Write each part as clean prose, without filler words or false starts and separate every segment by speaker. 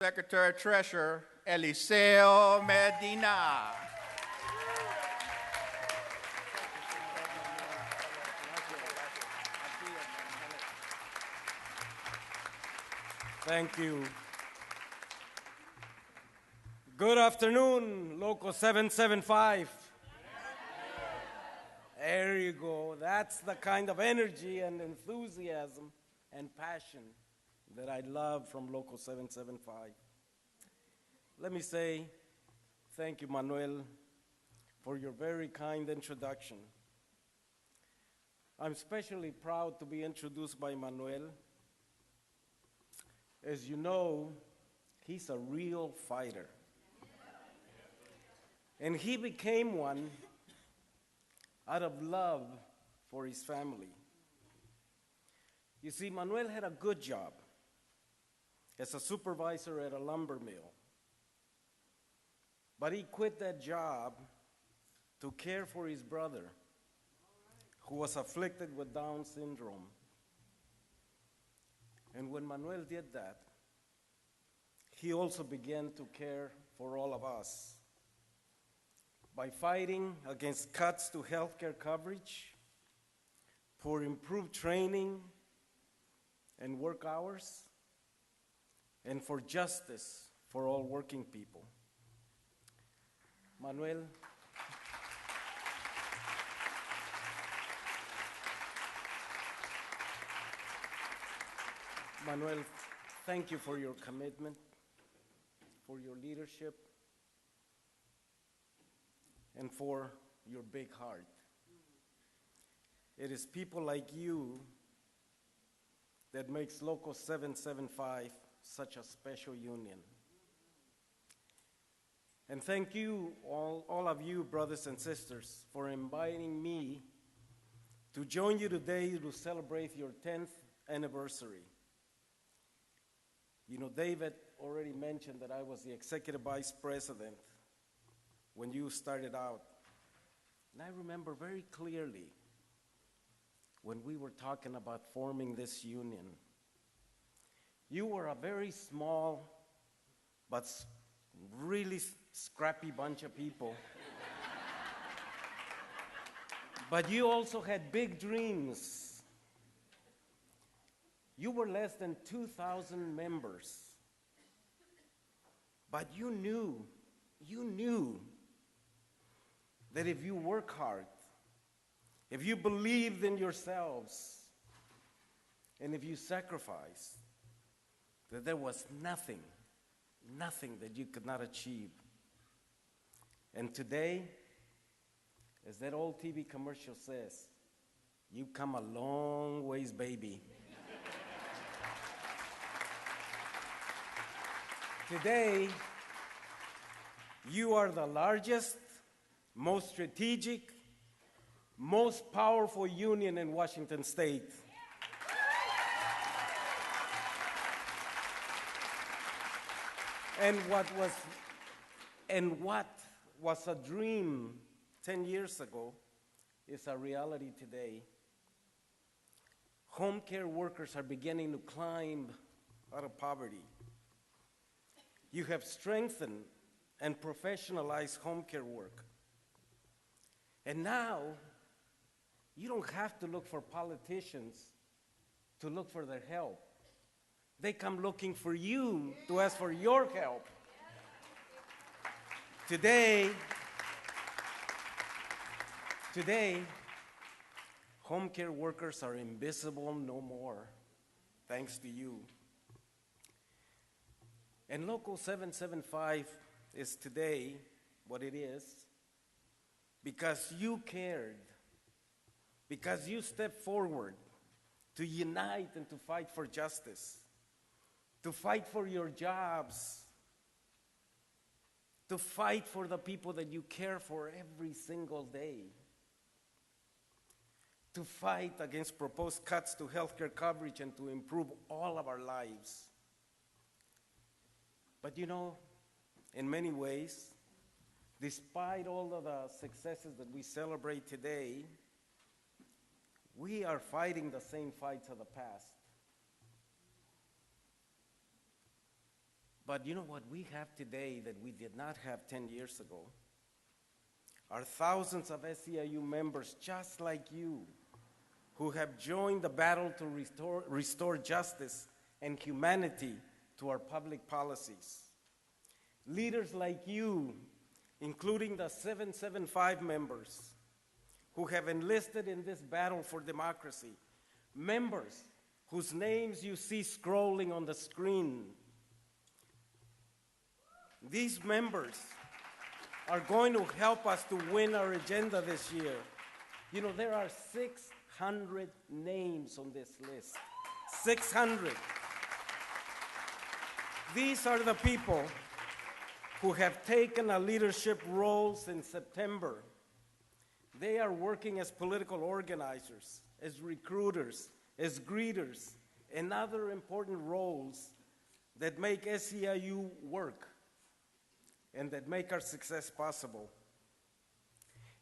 Speaker 1: Secretary-Treasurer Eliseo Medina.
Speaker 2: Thank you. Good afternoon, Local 775. There you go. That's the kind of energy and enthusiasm and passion that I love from Local 775. Let me say thank you, Manuel, for your very kind introduction. I'm especially proud to be introduced by Manuel. As you know, he's a real fighter. And he became one out of love for his family. You see, Manuel had a good job as a supervisor at a lumber mill. But he quit that job to care for his brother, who was afflicted with Down syndrome. And when Manuel did that, he also began to care for all of us by fighting against cuts to healthcare coverage, for improved training and work hours, and for justice for all working people. Manuel, thank you for your commitment, for your leadership, and for your big heart. It is people like you that makes Local 775 such a special union. And thank you, all of you, brothers and sisters, for inviting me to join you today to celebrate your 10th anniversary. You know, David already mentioned that I was the executive vice president when you started out. And I remember very clearly when we were talking about forming this union. You were a very small but really scrappy bunch of people. But you also had big dreams. You were less than 2,000 members. But you knew that if you work hard, if you believed in yourselves, and if you sacrificed, that there was nothing that you could not achieve. And today, as that old TV commercial says, you've come a long ways, baby. Today, you are the largest, most strategic, most powerful union in Washington State. And what was a dream 10 years ago is a reality today. Home care workers are beginning to climb out of poverty. You have strengthened and professionalized home care work. And now, you don't have to look for politicians to look for their help. They come looking for you to ask for your help. Today, home care workers are invisible no more, thanks to you. And Local 775 is today what it is because you cared, because you stepped forward to unite and to fight for justice, to fight for your jobs, to fight for the people that you care for every single day, to fight against proposed cuts to healthcare coverage and to improve all of our lives. But you know, in many ways, despite all of the successes that we celebrate today, we are fighting the same fights of the past. But you know what we have today that we did not have 10 years ago? Are thousands of SEIU members just like you who have joined the battle to restore justice and humanity to our public policies. Leaders like you, including the 775 members who have enlisted in this battle for democracy, members whose names you see scrolling on the screen. These members are going to help us to win our agenda this year. You know, there are 600 names on this list. 600. These are the people who have taken a leadership role since September. They are working as political organizers, as recruiters, as greeters, and other important roles that make SEIU work and that make our success possible.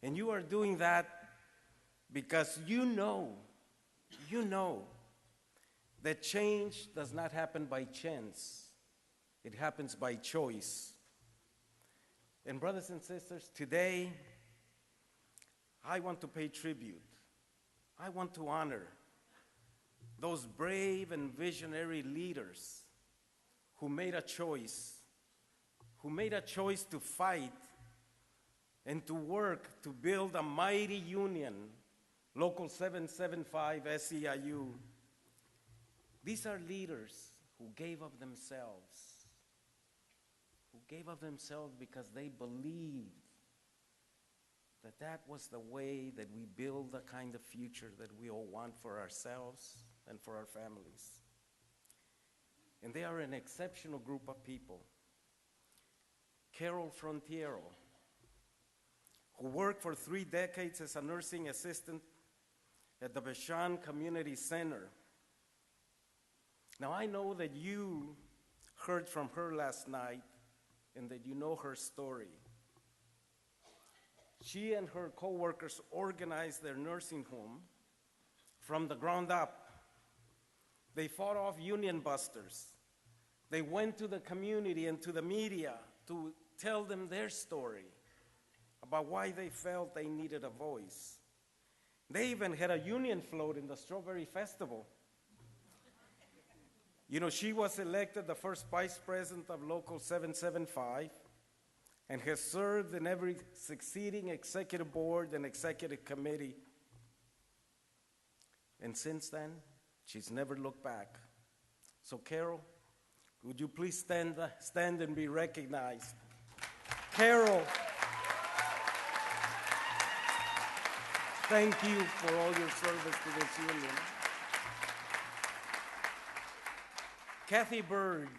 Speaker 2: And you are doing that because you know that change does not happen by chance. It happens by choice. And brothers and sisters, today, I want to pay tribute. I want to honor those brave and visionary leaders who made a choice to fight and to work to build a mighty union, Local 775 SEIU. These are leaders who gave of themselves, because they believed that that was the way that we build the kind of future that we all want for ourselves and for our families. And they are an exceptional group of people. Carol Frontiero, who worked for 3 decades as a nursing assistant at the Bashan Community Center. Now, I know that you heard from her last night and that you know her story. She and her co-workers organized their nursing home from the ground up. They fought off union busters. They went to the community and to the media to tell them their story about why they felt they needed a voice. They even had a union float in the Strawberry Festival. You know, she was elected the first vice president of Local 775 and has served in every succeeding executive board and executive committee. And since then, she's never looked back. So Carol, would you please stand and be recognized? Carol, thank you for all your service to this union. Kathy Bird,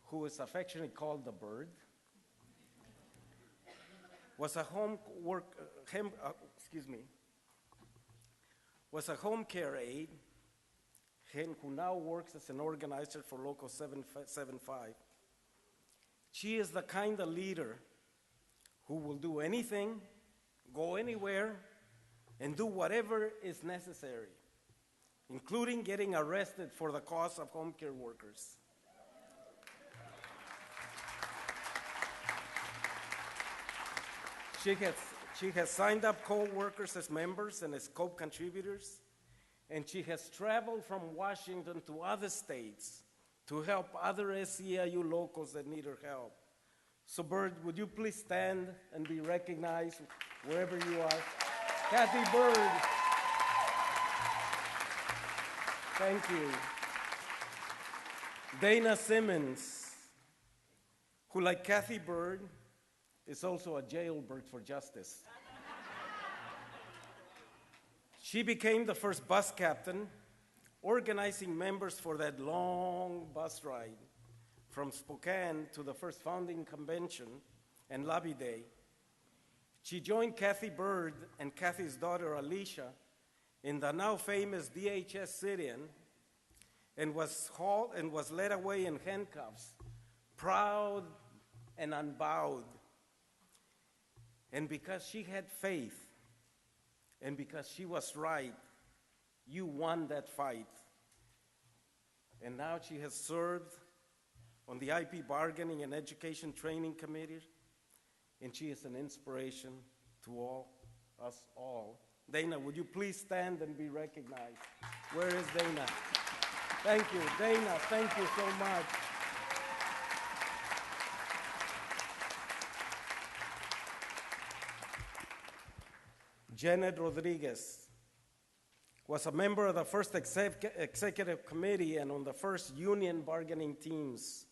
Speaker 2: who is affectionately called the Bird, was a home care aide, who now works as an organizer for Local 775. She is the kind of leader who will do anything, go anywhere, and do whatever is necessary, including getting arrested for the cause of home care workers. She has signed up co-workers as members and as co-contributors, and she has traveled from Washington to other states to help other SEIU locals that need her help. So Bird, would you please stand and be recognized wherever you are? Kathy Bird. Thank you. Dana Simmons, who, like Kathy Bird, is also a jailbird for justice. She became the first bus captain, organizing members for that long bus ride from Spokane to the first founding convention and lobby day. She joined Kathy Bird and Kathy's daughter Alicia in the now famous DHS sit-in and was led away in handcuffs, proud and unbowed. And because she had faith and because she was right, you won that fight. And now she has served on the IP Bargaining and Education Training Committee, and she is an inspiration to us all. Dana, would you please stand and be recognized? Where is Dana? Thank you, Dana, thank you so much. Janet Rodriguez was a member of the first executive committee and on the first union bargaining teams.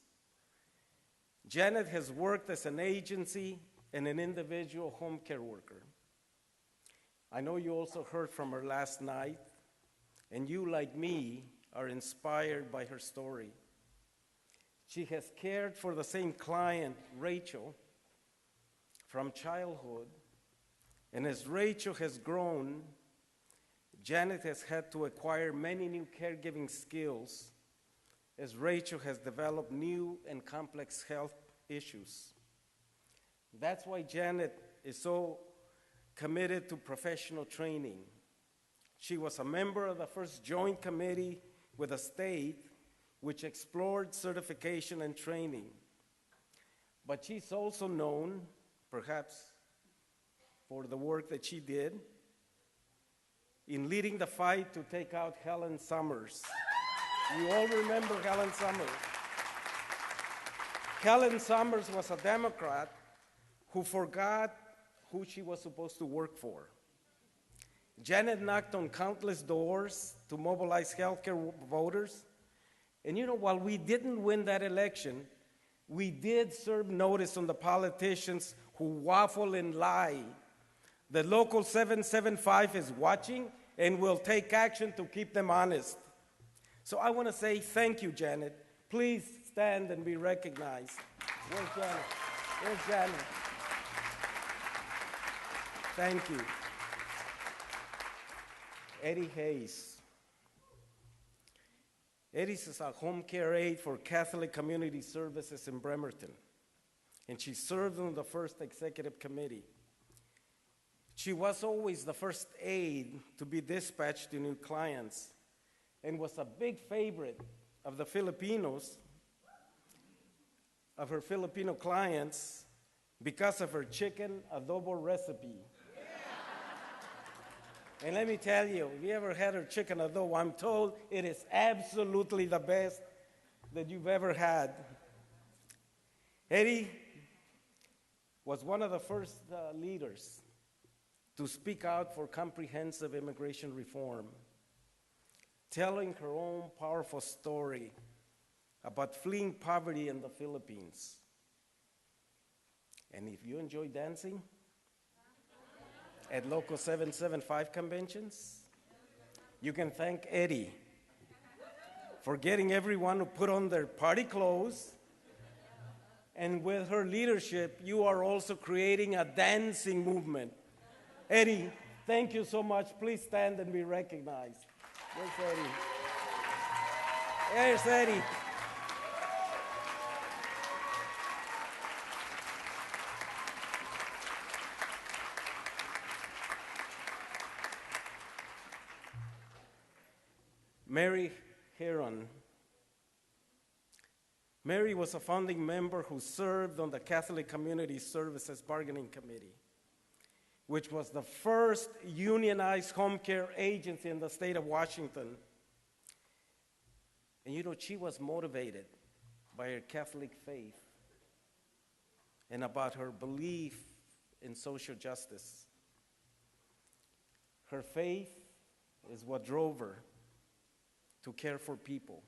Speaker 2: Janet has worked as an agency and an individual home care worker. I know you also heard from her last night, and you, like me, are inspired by her story. She has cared for the same client, Rachel, from childhood, and as Rachel has grown, Janet has had to acquire many new caregiving skills as Rachel has developed new and complex health issues. That's why Janet is so committed to professional training. She was a member of the first joint committee with the state, which explored certification and training. But she's also known, perhaps, for the work that she did in leading the fight to take out Helen Summers. You all remember Helen Summers. Helen Summers was a Democrat who forgot who she was supposed to work for. Janet knocked on countless doors to mobilize healthcare voters. And you know, while we didn't win that election, we did serve notice on the politicians who waffle and lie. The local 775 is watching and will take action to keep them honest. So I want to say thank you, Janet. Please stand and be recognized. Where's Janet? Where's Janet? Thank you. Eddie Hayes. Eddie is a home care aide for Catholic Community Services in Bremerton, and she served on the first executive committee. She was always the first aide to be dispatched to new clients and was a big favorite of the Filipinos, of her Filipino clients, because of her chicken adobo recipe. And let me tell you, if you ever had her chicken adobo, I'm told it is absolutely the best that you've ever had. Eddie was one of the first leaders to speak out for comprehensive immigration reform, telling her own powerful story about fleeing poverty in the Philippines. And if you enjoy dancing at local 775 conventions, you can thank Eddie for getting everyone to put on their party clothes. And with her leadership, you are also creating a dancing movement. Eddie, thank you so much. Please stand and be recognized. Where's Eddie? There's Eddie. Mary Heron. Mary was a founding member who served on the Catholic Community Services Bargaining Committee, which was the first unionized home care agency in the state of Washington. And you know, she was motivated by her Catholic faith and about her belief in social justice. Her faith is what drove her to care for people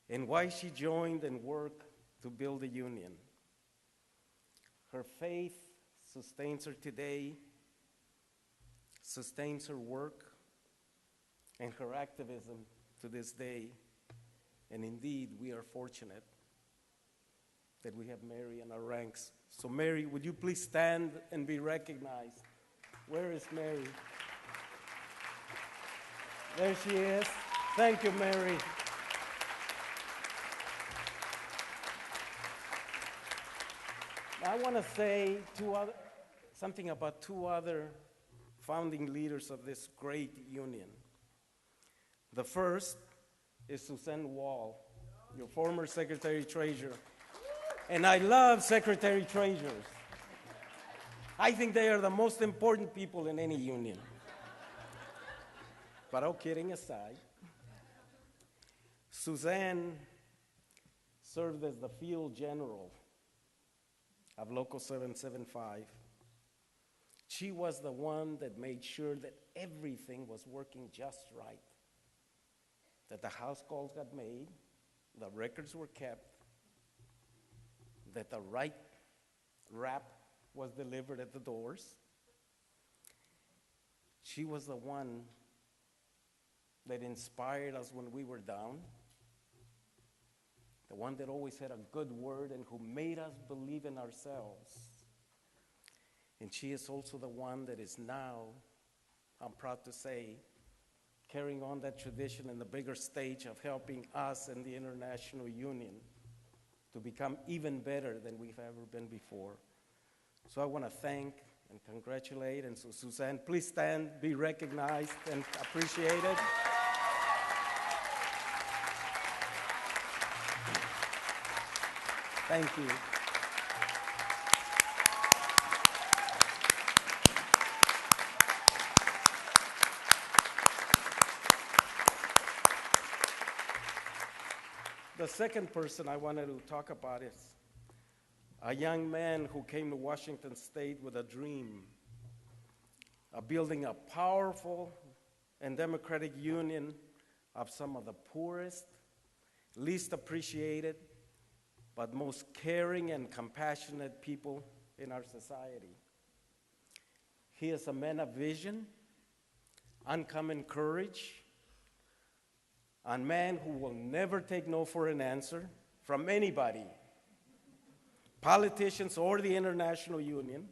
Speaker 2: and why she joined and worked to build a union. Her faith sustains her today, sustains her work, and her activism to this day. And indeed, we are fortunate that we have Mary in our ranks. So Mary, would you please stand and be recognized? Where is Mary? There she is. Thank you, Mary. I want to say something about two other founding leaders of this great union. The first is Suzanne Wall. your former Secretary-Treasurer. And I love Secretary-Treasurers. I think they are the most important people in any union. But all kidding aside, Suzanne served as the field general of Local 775. She was the one that made sure that everything was working just right, that the house calls got made, the records were kept, that the right wrap was delivered at the doors. She was the one that inspired us when we were down, the one that always had a good word and who made us believe in ourselves. And she is also the one that is now, I'm proud to say, carrying on that tradition in the bigger stage of helping us and the International Union to become even better than we've ever been before. So I want to thank and congratulate. And so Suzanne, please stand, be recognized and appreciated. Thank you. The second person I wanted to talk about is a young man who came to Washington State with a dream of building a powerful and democratic union of some of the poorest, least appreciated, but most caring and compassionate people in our society. He is a man of vision, uncommon courage, a man who will never take no for an answer from anybody, politicians or the International Union,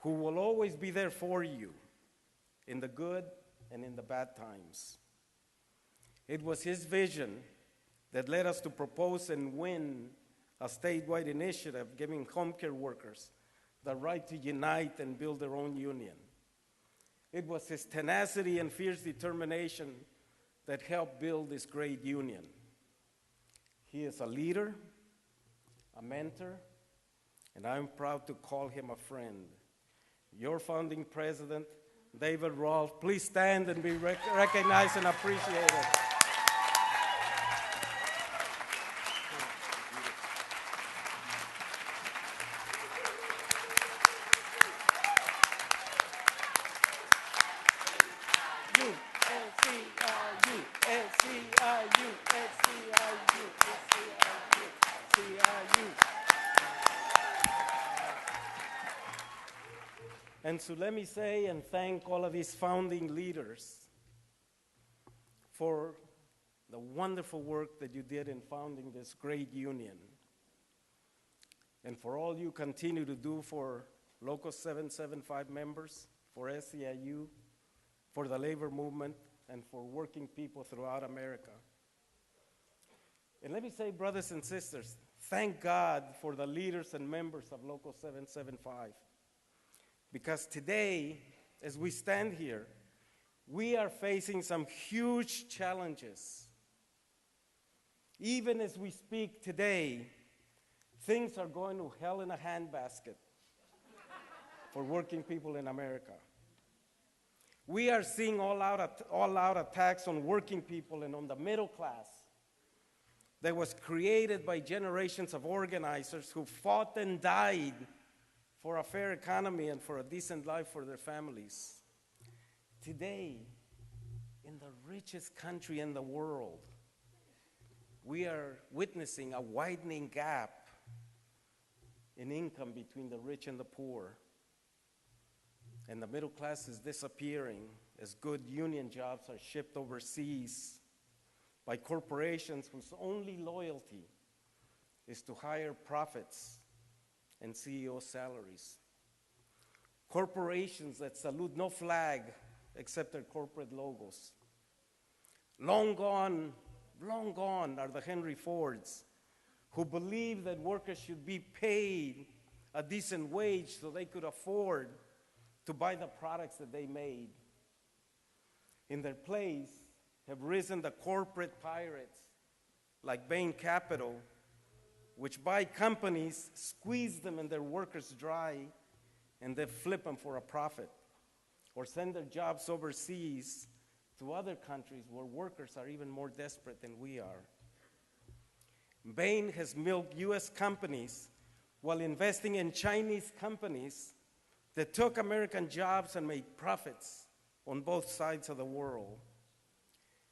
Speaker 2: who will always be there for you in the good and in the bad times. It was his vision that led us to propose and win a statewide initiative giving home care workers the right to unite and build their own union. It was his tenacity and fierce determination that helped build this great union. He is a leader, a mentor, and I'm proud to call him a friend. Your founding president, David Rolfe, please stand and be recognized and appreciated. And so let me say and thank all of these founding leaders for the wonderful work that you did in founding this great union, and for all you continue to do for Local 775 members, for SEIU, for the labor movement, and for working people throughout America. And let me say, brothers and sisters, thank God for the leaders and members of Local 775. Because today, as we stand here, we are facing some huge challenges. Even as we speak today, things are going to hell in a handbasket for working people in America. We are seeing all-out attacks on working people and on the middle class that was created by generations of organizers who fought and died for a fair economy and for a decent life for their families. Today, in the richest country in the world, we are witnessing a widening gap in income between the rich and the poor. And the middle class is disappearing as good union jobs are shipped overseas by corporations whose only loyalty is to higher profits and CEO salaries. Corporations that salute no flag except their corporate logos. Long gone are the Henry Fords who believe that workers should be paid a decent wage so they could afford to buy the products that they made. In their place, have risen the corporate pirates like Bain Capital, which buy companies, squeeze them and their workers dry, and then flip them for a profit, or send their jobs overseas to other countries where workers are even more desperate than we are. Bain has milked US companies while investing in Chinese companies that took American jobs and made profits on both sides of the world.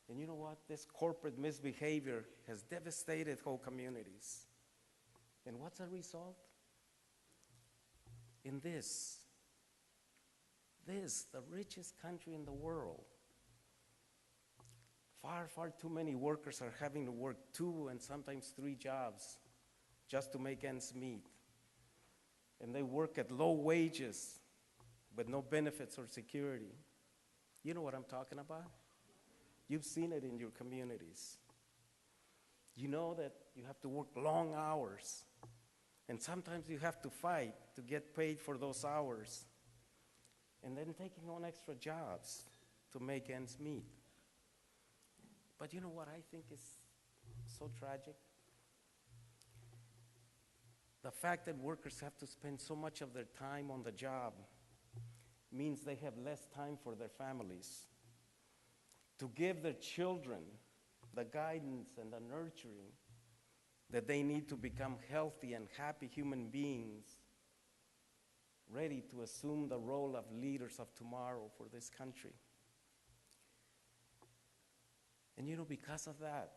Speaker 2: And you know what? This corporate misbehavior has devastated whole communities. And what's the result? In this, the richest country in the world, far, far too many workers are having to work 2 and sometimes 3 jobs just to make ends meet. And they work at low wages with no benefits or security. You know what I'm talking about? You've seen it in your communities. You know that you have to work long hours, and sometimes you have to fight to get paid for those hours, and then taking on extra jobs to make ends meet. But you know what I think is so tragic? The fact that workers have to spend so much of their time on the job means they have less time for their families, to give their children the guidance and the nurturing that they need to become healthy and happy human beings, ready to assume the role of leaders of tomorrow for this country. And you know, because of that,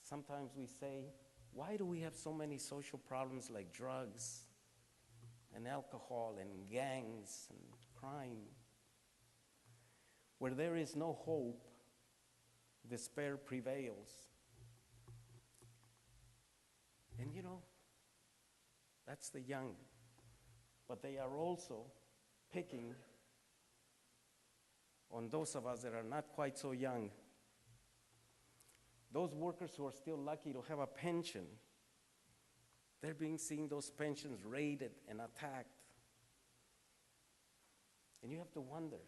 Speaker 2: sometimes we say, why do we have so many social problems like drugs and alcohol and gangs and crime? Where there is no hope, despair prevails. And you know, that's the young, but they are also picking on those of us that are not quite so young. Those workers who are still lucky to have a pension, they're being seen those pensions raided and attacked. And you have to wonder,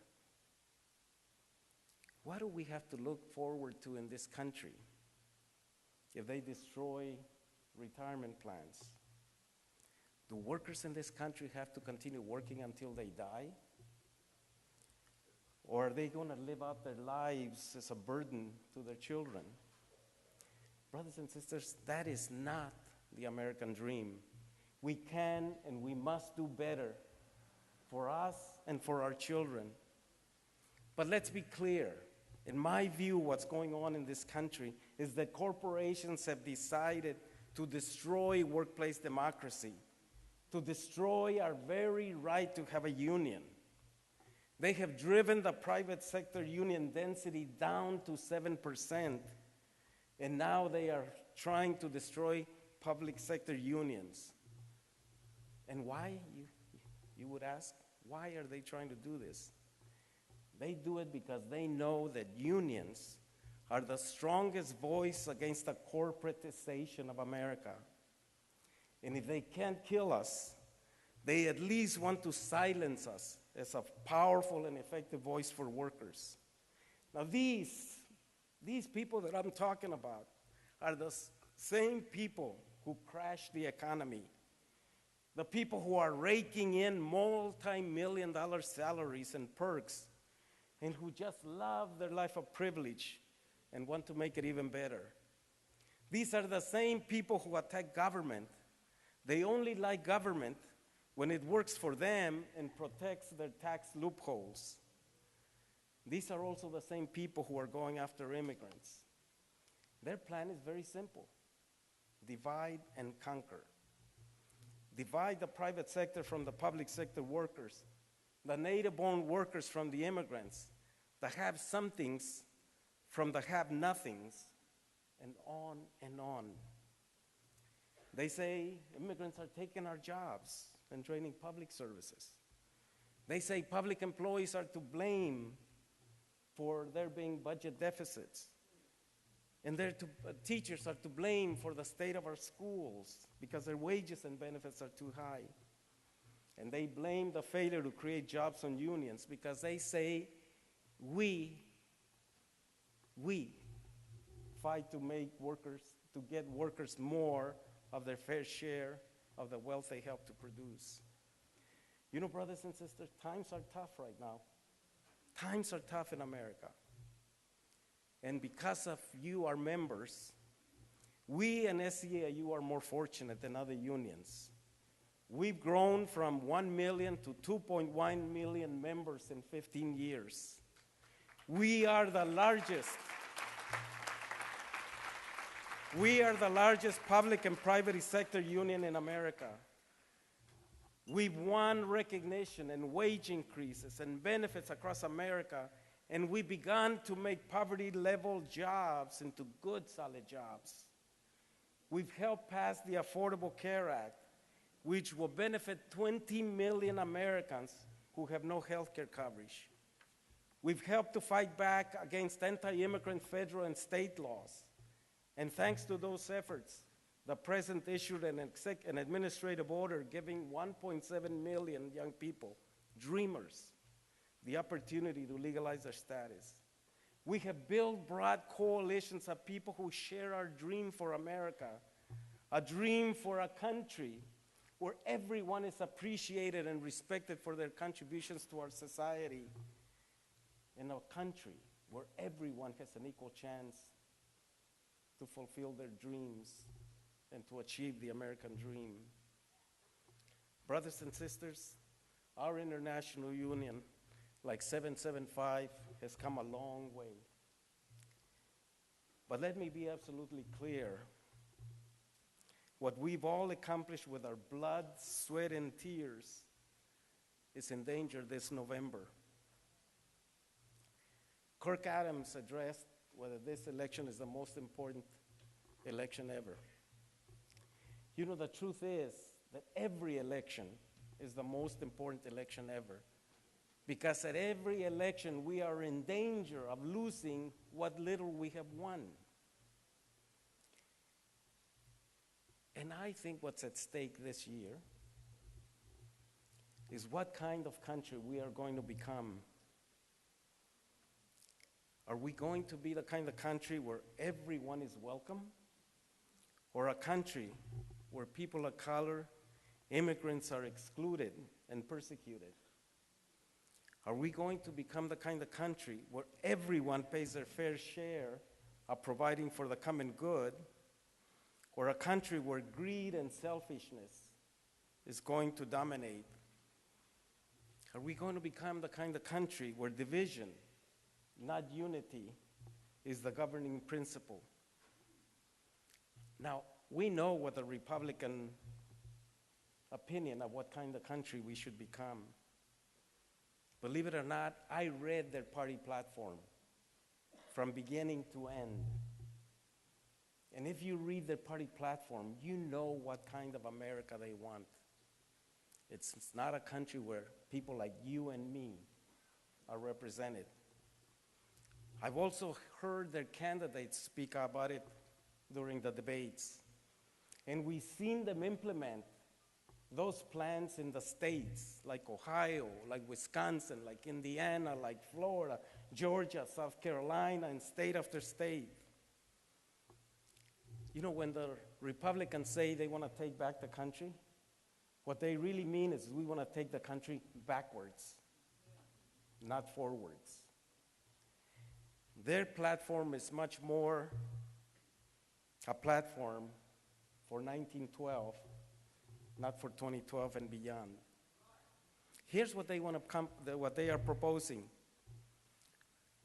Speaker 2: what do we have to look forward to in this country if they destroy retirement plans? Do workers in this country have to continue working until they die? Or are they going to live out their lives as a burden to their children? Brothers and sisters, that is not the American dream. We can and we must do better for us and for our children. But let's be clear. In my view, what's going on in this country is that corporations have decided to destroy workplace democracy, to destroy our very right to have a union. They have driven the private sector union density down to 7%, and now they are trying to destroy public sector unions. And why, you would ask, why are they trying to do this? They do it because they know that unions are the strongest voice against the corporatization of America. And if they can't kill us, they at least want to silence us as a powerful and effective voice for workers. Now these people that I'm talking about are the same people who crashed the economy, the people who are raking in multi-million-dollar salaries and perks, and who just love their life of privilege and want to make it even better. These are the same people who attack government. They only like government when it works for them and protects their tax loopholes. These are also the same people who are going after immigrants. Their plan is very simple: divide and conquer. Divide the private sector from the public sector workers, the native-born workers from the immigrants, the have-somethings from the have-nothings, and on and on. They say immigrants are taking our jobs and draining public services. They say public employees are to blame for there being budget deficits. And teachers are to blame for the state of our schools because their wages and benefits are too high. And they blame the failure to create jobs on unions because they say we fight to make workers, to get workers more of their fair share of the wealth they help to produce. You know, brothers and sisters, times are tough right now. Times are tough in America. And because of you, our members, we and SEIU are more fortunate than other unions. We've grown from 1 million to 2.1 million members in 15 years. We are the largest. We are the largest public and private sector union in America. We've won recognition and wage increases and benefits across America, and we began to make poverty-level jobs into good, solid jobs. We've helped pass the Affordable Care Act, which will benefit 20 million Americans who have no health care coverage. We've helped to fight back against anti-immigrant federal and state laws. And thanks to those efforts, the President issued an administrative order giving 1.7 million young people, dreamers, the opportunity to legalize their status. We have built broad coalitions of people who share our dream for America, a dream for a country where everyone is appreciated and respected for their contributions to our society, in a country where everyone has an equal chance to fulfill their dreams and to achieve the American dream. Brothers and sisters, our international union, like 775, has come a long way. But let me be absolutely clear. What we've all accomplished with our blood, sweat, and tears is in danger this November. Kirk Adams addressed whether this election is the most important election ever. You know, the truth is that every election is the most important election ever, because at every election we are in danger of losing what little we have won. And I think what's at stake this year is what kind of country we are going to become. Are we going to be the kind of country where everyone is welcome? Or a country where people of color, immigrants are excluded and persecuted? Are we going to become the kind of country where everyone pays their fair share of providing for the common good? Or a country where greed and selfishness is going to dominate? Are we going to become the kind of country where division, not unity, is the governing principle? Now, we know what the Republican opinion of what kind of country we should become. Believe it or not, I read their party platform from beginning to end. And if you read their party platform, you know what kind of America they want. It's not a country where people like you and me are represented. I've also heard their candidates speak about it during the debates. And we've seen them implement those plans in the states, like Ohio, like Wisconsin, like Indiana, like Florida, Georgia, South Carolina, and state after state. You know, when the Republicans say they want to take back the country, what they really mean is we want to take the country backwards, not forwards. Their platform is much more a platform for 1912, not for 2012 and beyond. Here's what they want to what they are proposing.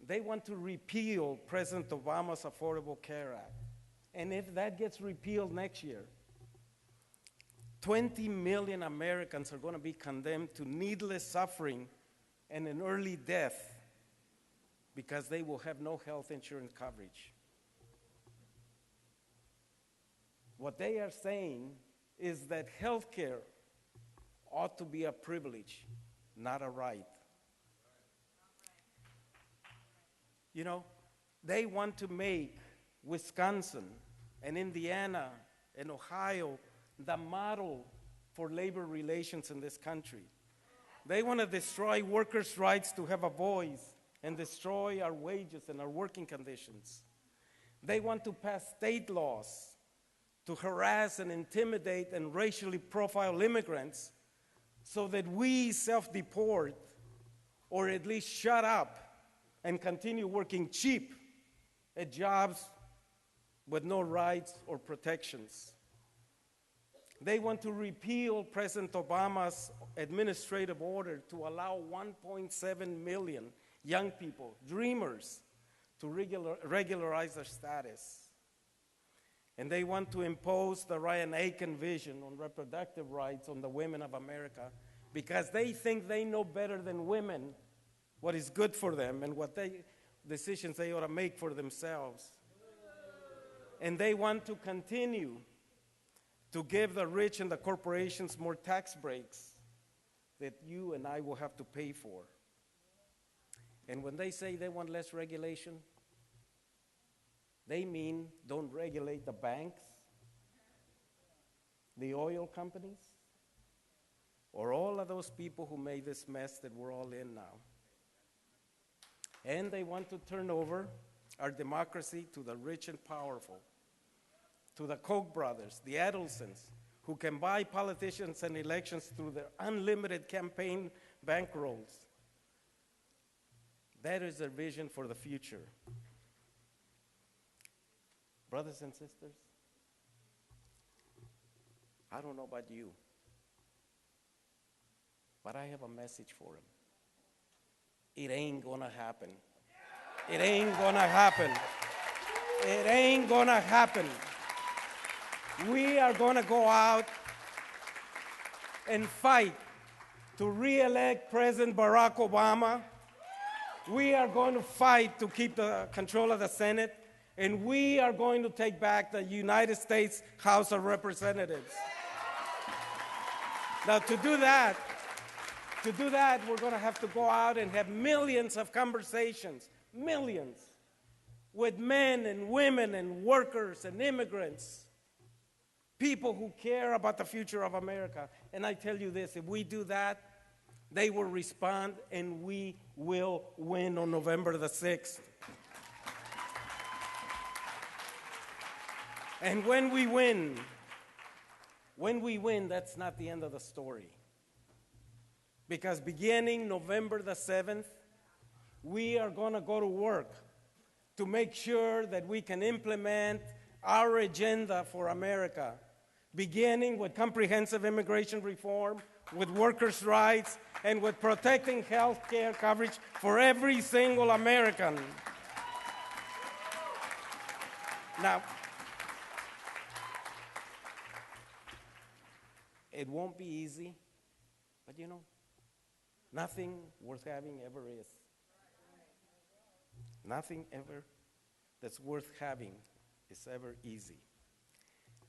Speaker 2: They want to repeal President Obama's Affordable Care Act. And if that gets repealed next year, 20 million Americans are going to be condemned to needless suffering and an early death because they will have no health insurance coverage. What they are saying is that health care ought to be a privilege, not a right. You know, they want to make Wisconsin and Indiana and Ohio the model for labor relations in this country. They want to destroy workers' rights to have a voice and destroy our wages and our working conditions. They want to pass state laws to harass and intimidate and racially profile immigrants so that we self-deport or at least shut up and continue working cheap at jobs with no rights or protections. They want to repeal President Obama's administrative order to allow 1.7 million young people, dreamers, to regularize their status. And they want to impose the Ryan Aiken vision on reproductive rights on the women of America because they think they know better than women what is good for them and what decisions they ought to make for themselves. And they want to continue to give the rich and the corporations more tax breaks that you and I will have to pay for. And when they say they want less regulation, they mean don't regulate the banks, the oil companies, or all of those people who made this mess that we're all in now. And they want to turn over our democracy to the rich and powerful, to the Koch brothers, the Adelsons, who can buy politicians and elections through their unlimited campaign bankrolls. That is their vision for the future. Brothers and sisters, I don't know about you, but I have a message for them. It ain't gonna happen. It ain't gonna happen. It ain't gonna happen. We are gonna go out and fight to re-elect President Barack Obama. We are going to fight to keep the control of the Senate, and we are going to take back the United States House of Representatives. Now, to do that, we're going to have to go out and have millions of conversations, millions, with men and women and workers and immigrants, people who care about the future of America. And I tell you this, if we do that, they will respond, and we will win on November the 6th. And when we win, that's not the end of the story. Because beginning November the 7th, we are going to go to work to make sure that we can implement our agenda for America, beginning with comprehensive immigration reform, with workers' rights, and with protecting health care coverage for every single American. Now, it won't be easy, but you know, nothing worth having ever is. Nothing ever that's worth having is ever easy.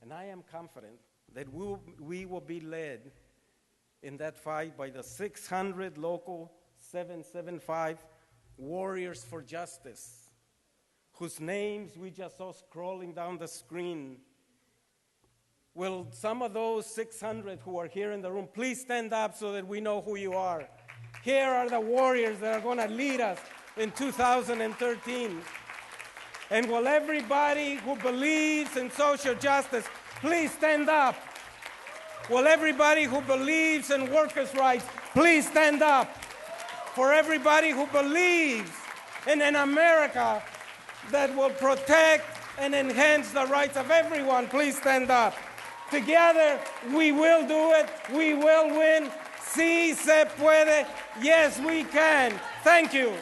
Speaker 2: And I am confident that we will be led in that fight by the 600 local 775 warriors for justice, whose names we just saw scrolling down the screen. Will some of those 600 who are here in the room please stand up so that we know who you are? Here are the warriors that are going to lead us in 2013. And will everybody who believes in social justice please stand up? Will everybody who believes in workers' rights please stand up? For everybody who believes in an America that will protect and enhance the rights of everyone, please stand up. Together, we will do it. We will win. Sí se puede. Yes, we can. Thank you.